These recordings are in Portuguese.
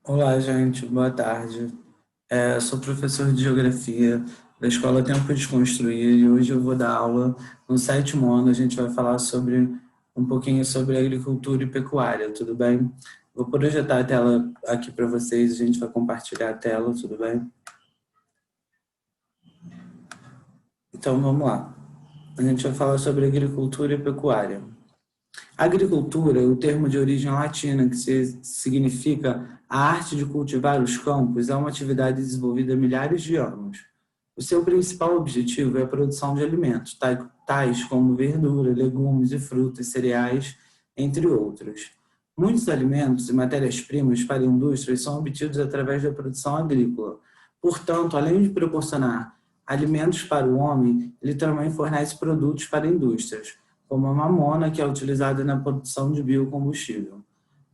Olá, gente, boa tarde. Sou professor de Geografia da Escola Tempo de Construir e hoje eu vou dar aula no sétimo ano. A gente vai falar sobre um pouquinho sobre agricultura e pecuária, tudo bem? Vou projetar a tela aqui para vocês, a gente vai compartilhar a tela, tudo bem? Então vamos lá. A gente vai falar sobre agricultura e pecuária. Agricultura, o termo de origem latina que significa a arte de cultivar os campos, é uma atividade desenvolvida há milhares de anos. O seu principal objetivo é a produção de alimentos, tais como verdura, legumes e frutas, cereais, entre outros. Muitos alimentos e matérias-primas para indústrias são obtidos através da produção agrícola. Portanto, além de proporcionar alimentos para o homem, ele também fornece produtos para indústrias como a mamona, que é utilizada na produção de biocombustível.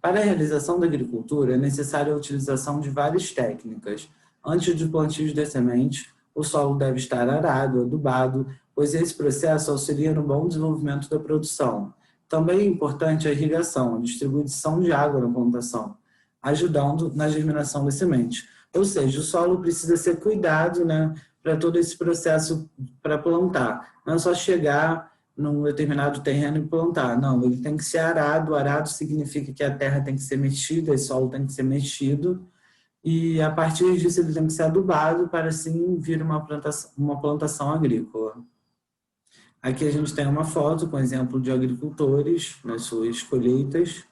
Para a realização da agricultura, é necessária a utilização de várias técnicas. Antes do plantio de sementes, o solo deve estar arado, adubado, pois esse processo auxilia no bom desenvolvimento da produção. Também é importante a irrigação, a distribuição de água na plantação, ajudando na germinação das sementes. Ou seja, o solo precisa ser cuidado, né, para todo esse processo para plantar. Não é só chegar num determinado terreno e plantar. Não, ele tem que ser arado. Arado significa que a terra tem que ser mexida, o solo tem que ser mexido, e a partir disso ele tem que ser adubado para assim vir uma plantação agrícola. Aqui a gente tem uma foto com exemplo de agricultores nas suas colheitas.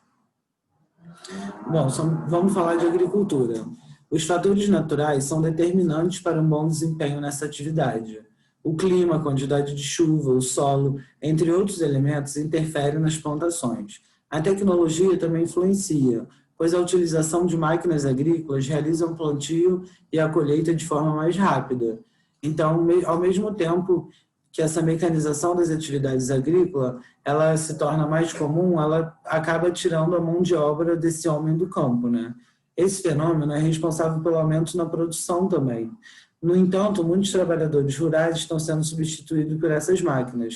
Bom, vamos falar de agricultura. Os fatores naturais são determinantes para um bom desempenho nessa atividade. O clima, a quantidade de chuva, o solo, entre outros elementos, interferem nas plantações. A tecnologia também influencia, pois a utilização de máquinas agrícolas realiza o plantio e a colheita de forma mais rápida. Então, ao mesmo tempo que essa mecanização das atividades agrícolas ela se torna mais comum, ela acaba tirando a mão de obra desse homem do campo, né? Esse fenômeno é responsável pelo aumento na produção também. No entanto, muitos trabalhadores rurais estão sendo substituídos por essas máquinas,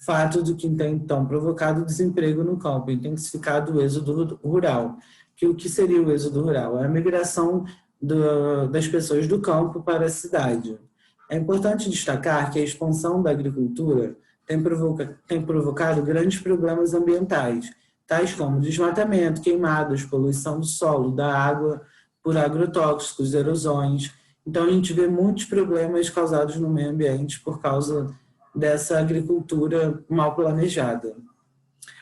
fato do que tem então provocado desemprego no campo, intensificado o êxodo rural. Que o que seria o êxodo rural? É a migração das pessoas do campo para a cidade. É importante destacar que a expansão da agricultura tem provocado grandes problemas ambientais, tais como desmatamento, queimadas, poluição do solo, da água por agrotóxicos, erosões. Então, a gente vê muitos problemas causados no meio ambiente por causa dessa agricultura mal planejada.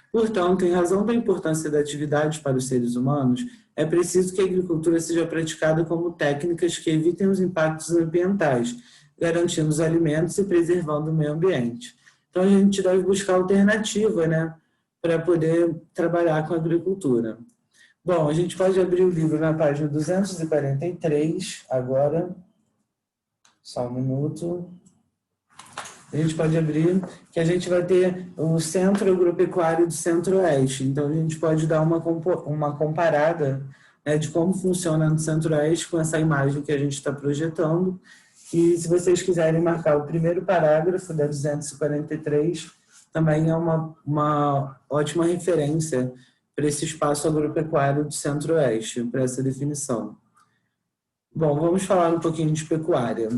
Portanto, em razão da importância da atividade para os seres humanos, é preciso que a agricultura seja praticada como técnicas que evitem os impactos ambientais, garantindo os alimentos e preservando o meio ambiente. Então, a gente deve buscar alternativa, né, para poder trabalhar com a agricultura. Bom, a gente pode abrir o livro na página 243, agora, só um minuto. A gente pode abrir, que a gente vai ter o Centro Agropecuário do Centro-Oeste. Então, a gente pode dar uma comparada, né, de como funciona no Centro-Oeste com essa imagem que a gente está projetando. E se vocês quiserem marcar o primeiro parágrafo da 243, também é uma ótima referência para esse espaço agropecuário do Centro-Oeste, para essa definição. Bom, vamos falar um pouquinho de pecuária.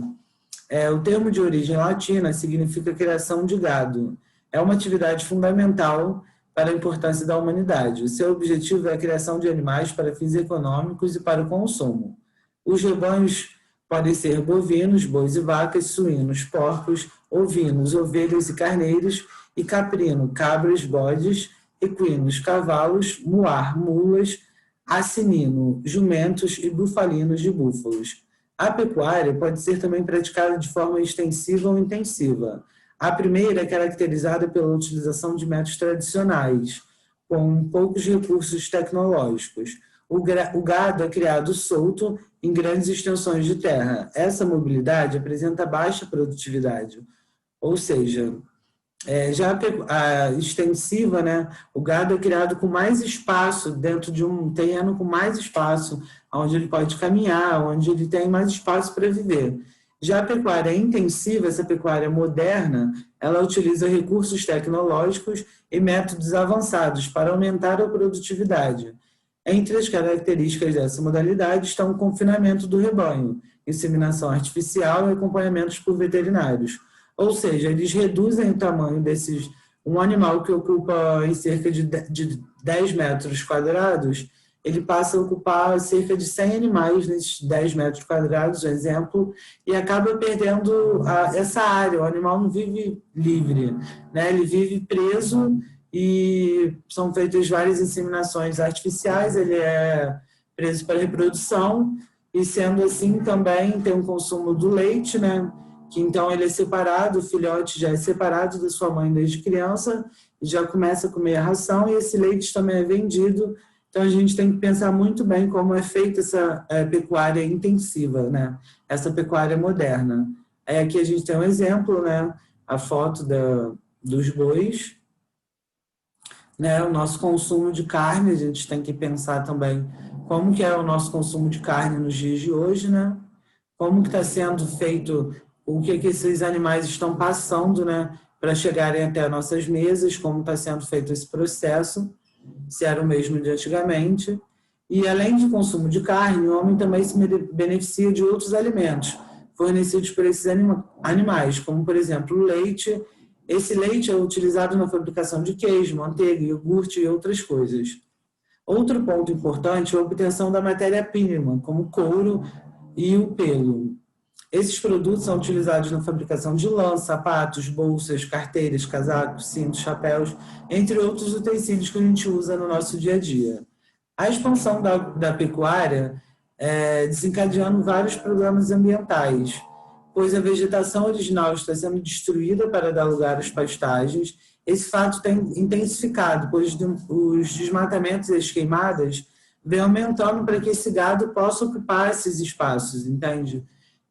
O termo de origem latina significa criação de gado. É uma atividade fundamental para a importância da humanidade. O seu objetivo é a criação de animais para fins econômicos e para o consumo. Os rebanhos podem ser bovinos, bois e vacas, suínos, porcos, ovinos, ovelhas e carneiros, e caprino, cabras, bodes, equinos, cavalos, muar, mulas, assinino, jumentos e bufalinos de búfalos. A pecuária pode ser também praticada de forma extensiva ou intensiva. A primeira é caracterizada pela utilização de métodos tradicionais, com poucos recursos tecnológicos. O gado é criado solto em grandes extensões de terra. Essa mobilidade apresenta baixa produtividade, ou seja, já a extensiva, né, o gado é criado com mais espaço, dentro de um terreno com mais espaço, onde ele pode caminhar, onde ele tem mais espaço para viver. Já a pecuária intensiva, essa pecuária moderna, ela utiliza recursos tecnológicos e métodos avançados para aumentar a produtividade. Entre as características dessa modalidade estão o confinamento do rebanho, inseminação artificial e acompanhamentos por veterinários. Ou seja, eles reduzem o tamanho desses... Um animal que ocupa em cerca de 10 metros quadrados, ele passa a ocupar cerca de 100 animais nesses 10 metros quadrados, exemplo, e acaba perdendo essa área. O animal não vive livre, né? Ele vive preso e são feitas várias inseminações artificiais, ele é preso para reprodução, e sendo assim também tem um consumo do leite, né? Que então ele é separado, o filhote já é separado da sua mãe desde criança, e já começa a comer a ração, e esse leite também é vendido. Então a gente tem que pensar muito bem como é feita essa pecuária intensiva, né? Essa pecuária moderna. Aqui a gente tem um exemplo, né? A foto dos bois, né? O nosso consumo de carne, a gente tem que pensar também como que é o nosso consumo de carne nos dias de hoje, né? Como que está sendo feito, o que esses animais estão passando, né? Para chegarem até as nossas mesas, como está sendo feito esse processo, se era o mesmo de antigamente. E além de consumo de carne, o homem também se beneficia de outros alimentos fornecidos por esses animais, como, por exemplo, o leite. Esse leite é utilizado na fabricação de queijo, manteiga, iogurte e outras coisas. Outro ponto importante é a obtenção da matéria-prima, como o couro e o pelo. Esses produtos são utilizados na fabricação de lãs, sapatos, bolsas, carteiras, casacos, cintos, chapéus, entre outros utensílios que a gente usa no nosso dia a dia. A expansão da pecuária desencadeando vários problemas ambientais, pois a vegetação original está sendo destruída para dar lugar às pastagens. Esse fato tem intensificado, pois os desmatamentos e as queimadas vêm aumentando para que esse gado possa ocupar esses espaços, entende?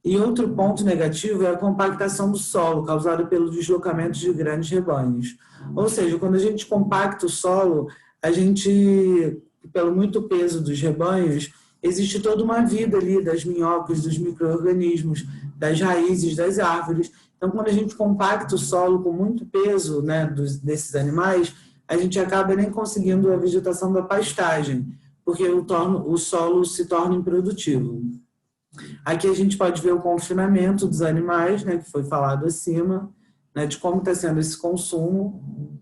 E outro ponto negativo é a compactação do solo, causada pelo deslocamento de grandes rebanhos. Ou seja, quando a gente compacta o solo, a gente, pelo muito peso dos rebanhos, existe toda uma vida ali das minhocas, dos micro-organismos, das raízes, das árvores. Então, quando a gente compacta o solo com muito peso, né, desses animais, a gente acaba nem conseguindo a vegetação da pastagem, porque o solo se torna improdutivo. Aqui a gente pode ver o confinamento dos animais, né, que foi falado acima, né, de como está sendo esse consumo.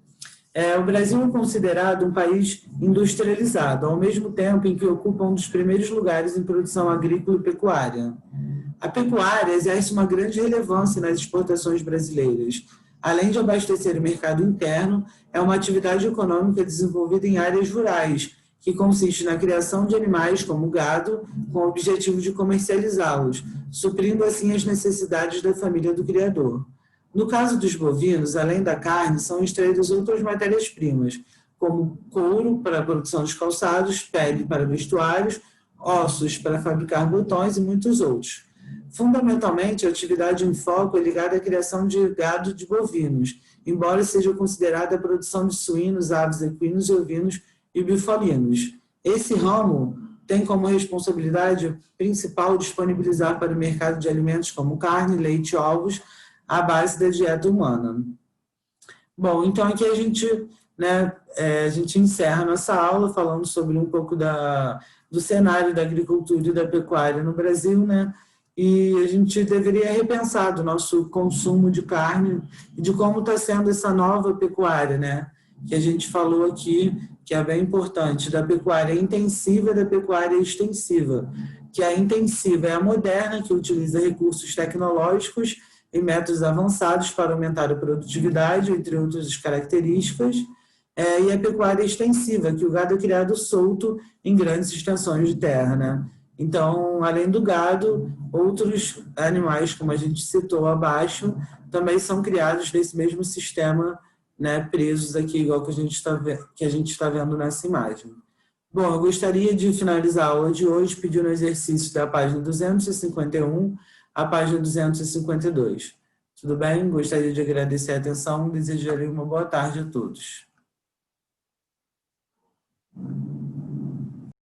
O Brasil é considerado um país industrializado, ao mesmo tempo em que ocupa um dos primeiros lugares em produção agrícola e pecuária. A pecuária exerce uma grande relevância nas exportações brasileiras. Além de abastecer o mercado interno, é uma atividade econômica desenvolvida em áreas rurais, que consiste na criação de animais como gado, com o objetivo de comercializá-los, suprindo assim as necessidades da família do criador. No caso dos bovinos, além da carne, são extraídas outras matérias-primas, como couro para a produção de calçados, pele para vestuários, ossos para fabricar botões e muitos outros. Fundamentalmente, a atividade em foco é ligada à criação de gado de bovinos, embora seja considerada a produção de suínos, aves, equinos e ovinos e bifalinos. Esse ramo tem como responsabilidade principal disponibilizar para o mercado de alimentos como carne, leite e ovos, à base da dieta humana. Bom, então aqui a gente encerra a nossa aula falando sobre um pouco do cenário da agricultura e da pecuária no Brasil, né? E a gente deveria repensar do nosso consumo de carne e de como está sendo essa nova pecuária, né? Que a gente falou aqui, que é bem importante, da pecuária intensiva e da pecuária extensiva. Que a intensiva é a moderna, que utiliza recursos tecnológicos e métodos avançados para aumentar a produtividade, entre outras características, e a pecuária extensiva, que o gado é criado solto em grandes extensões de terra, né? Então, além do gado, outros animais, como a gente citou abaixo, também são criados nesse mesmo sistema, né, presos aqui, igual que a gente está vendo nessa imagem. Bom, eu gostaria de finalizar a aula de hoje pedindo exercícios da página 251 à página 252. Tudo bem? Gostaria de agradecer a atenção e desejaria uma boa tarde a todos.